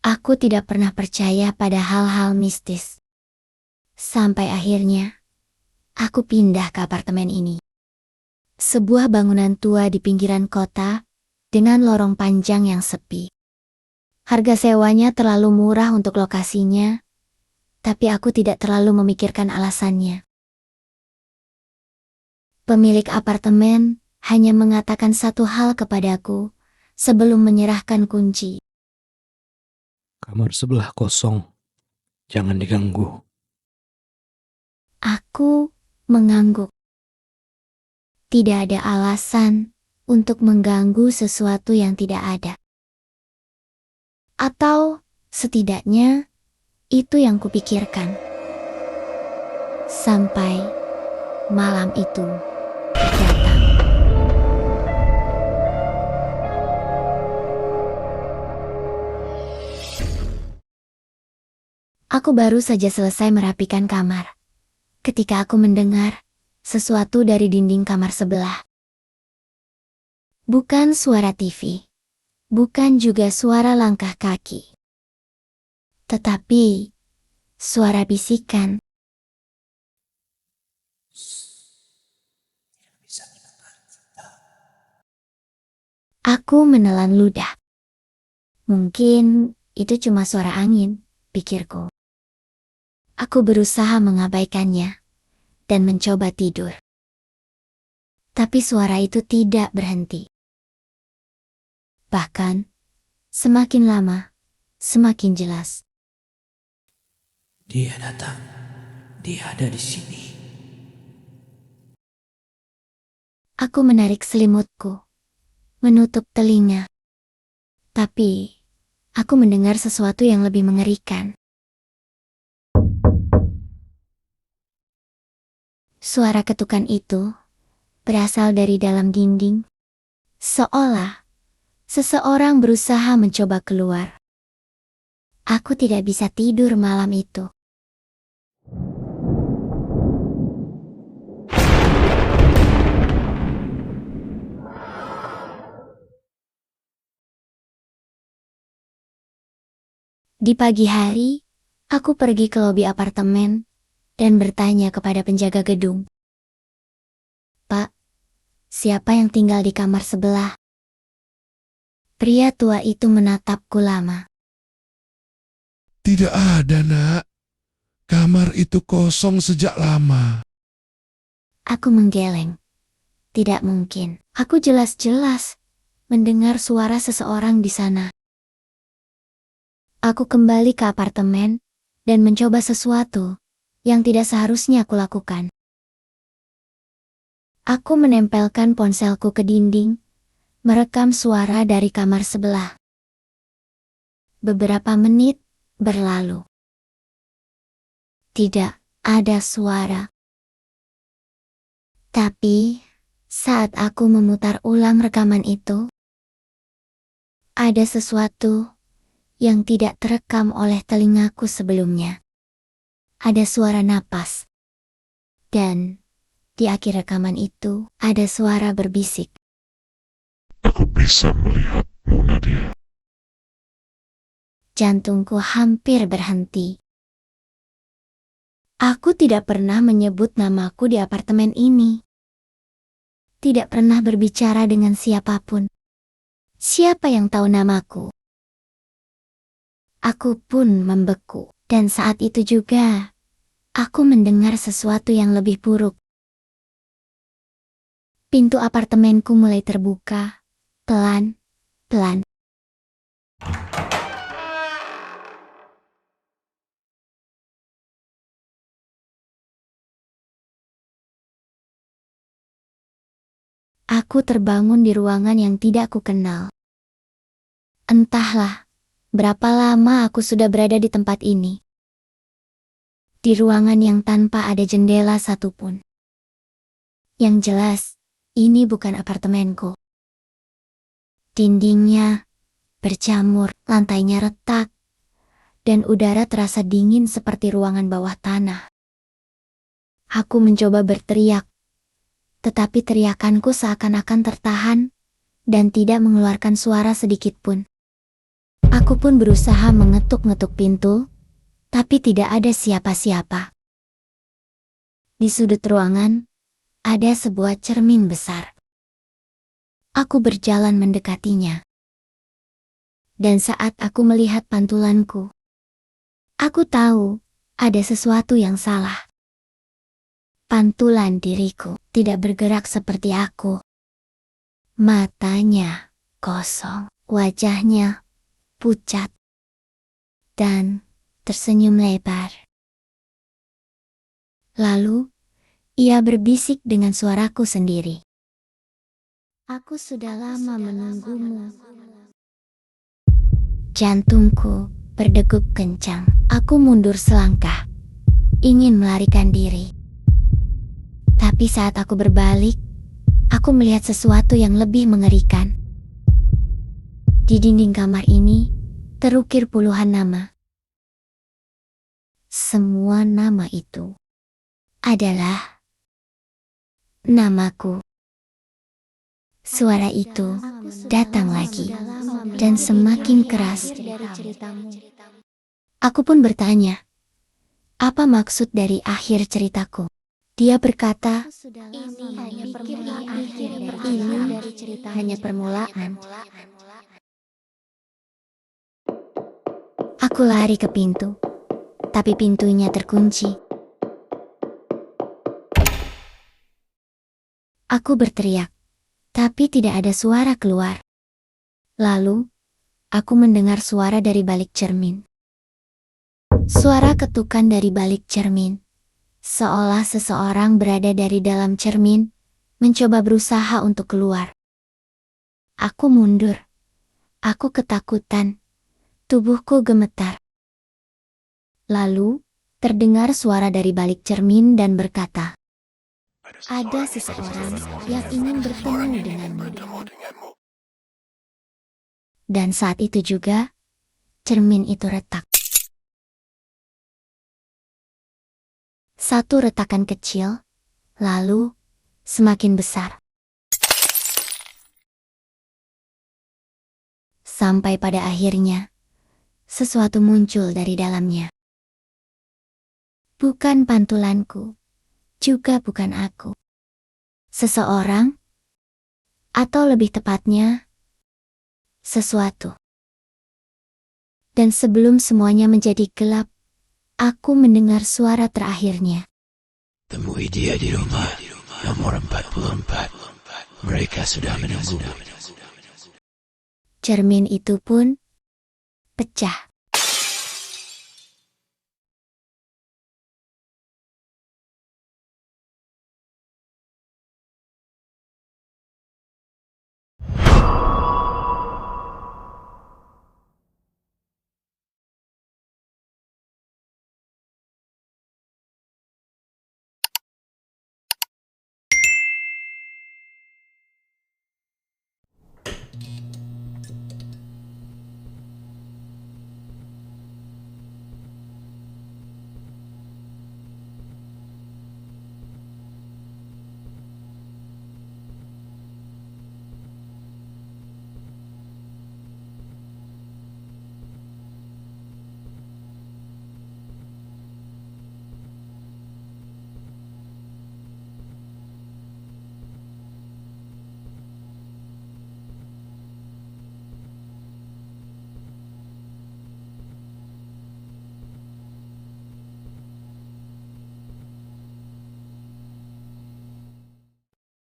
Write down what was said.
Aku tidak pernah percaya pada hal-hal mistis. Sampai akhirnya, aku pindah ke apartemen ini. Sebuah bangunan tua di pinggiran kota, dengan lorong panjang yang sepi. Harga sewanya terlalu murah untuk lokasinya, tapi aku tidak terlalu memikirkan alasannya. Pemilik apartemen hanya mengatakan satu hal kepadaku sebelum menyerahkan kunci. Kamar sebelah kosong. Jangan diganggu. Aku mengangguk. Tidak ada alasan untuk mengganggu sesuatu yang tidak ada. Atau setidaknya itu yang kupikirkan. Sampai malam itu datang. Aku baru saja selesai merapikan kamar ketika aku mendengar sesuatu dari dinding kamar sebelah. Bukan suara TV, bukan juga suara langkah kaki, tetapi suara bisikan. Aku menelan ludah. Mungkin itu cuma suara angin, pikirku. Aku berusaha mengabaikannya dan mencoba tidur. Tapi suara itu tidak berhenti. Bahkan, semakin lama, semakin jelas. Dia datang. Dia ada di sini. Aku menarik selimutku, menutup telinga. Tapi, aku mendengar sesuatu yang lebih mengerikan. Suara ketukan itu berasal dari dalam dinding, seolah seseorang berusaha mencoba keluar. Aku tidak bisa tidur malam itu. Di pagi hari, aku pergi ke lobi apartemen dan bertanya kepada penjaga gedung. "Pak, siapa yang tinggal di kamar sebelah?" Pria tua itu menatapku lama. Tidak ada, Nak. Kamar itu kosong sejak lama. Aku menggeleng. Tidak mungkin. Aku jelas-jelas mendengar suara seseorang di sana. Aku kembali ke apartemen dan mencoba sesuatu yang tidak seharusnya aku lakukan. Aku menempelkan ponselku ke dinding, merekam suara dari kamar sebelah. Beberapa menit berlalu. Tidak ada suara. Tapi, saat aku memutar ulang rekaman itu, ada sesuatu yang tidak terekam oleh telingaku sebelumnya. Ada suara napas. Dan, di akhir rekaman itu, ada suara berbisik. Aku bisa melihatmu, Nadia. Jantungku hampir berhenti. Aku tidak pernah menyebut namaku di apartemen ini. Tidak pernah berbicara dengan siapapun. Siapa yang tahu namaku? Aku pun membeku. Dan saat itu juga, aku mendengar sesuatu yang lebih buruk. Pintu apartemenku mulai terbuka, pelan-pelan. Aku terbangun di ruangan yang tidak kukenal. Entahlah, berapa lama aku sudah berada di tempat ini. Di ruangan yang tanpa ada jendela satupun. Yang jelas, ini bukan apartemenku. Dindingnya berjamur, lantainya retak, dan udara terasa dingin seperti ruangan bawah tanah. Aku mencoba berteriak, tetapi teriakanku seakan-akan tertahan dan tidak mengeluarkan suara sedikit pun. Aku pun berusaha mengetuk-ngetuk pintu, tapi tidak ada siapa-siapa. Di sudut ruangan, ada sebuah cermin besar. Aku berjalan mendekatinya. Dan saat aku melihat pantulanku, aku tahu ada sesuatu yang salah. Pantulan diriku tidak bergerak seperti aku. Matanya kosong, wajahnya pucat, dan tersenyum lebar. Lalu, ia berbisik dengan suaraku sendiri. Aku sudah lama menunggumu. Jantungku berdegup kencang. Aku mundur selangkah, ingin melarikan diri. Tapi saat aku berbalik, aku melihat sesuatu yang lebih mengerikan. Di dinding kamar ini, terukir puluhan nama. Semua nama itu adalah namaku. Suara itu datang lagi, dan semakin keras. Aku pun bertanya, apa maksud dari akhir ceritaku? Dia berkata, ini hanya permulaan. Aku lari ke pintu, tapi pintunya terkunci. Aku berteriak, tapi tidak ada suara keluar. Lalu, aku mendengar suara dari balik cermin. Suara ketukan dari balik cermin. Seolah seseorang berada dari dalam cermin, mencoba berusaha untuk keluar. Aku mundur. Aku ketakutan. Tubuhku gemetar. Lalu, terdengar suara dari balik cermin dan berkata, ada seseorang yang ingin bertemu denganmu. Dan saat itu juga, cermin itu retak. Satu retakan kecil, lalu semakin besar. Sampai pada akhirnya, sesuatu muncul dari dalamnya. Bukan pantulanku, juga bukan aku. Seseorang, atau lebih tepatnya, sesuatu. Dan sebelum semuanya menjadi gelap, aku mendengar suara terakhirnya. Temui dia di rumah nomor 44. Mereka sudah menunggu. Cermin itu pun pecah.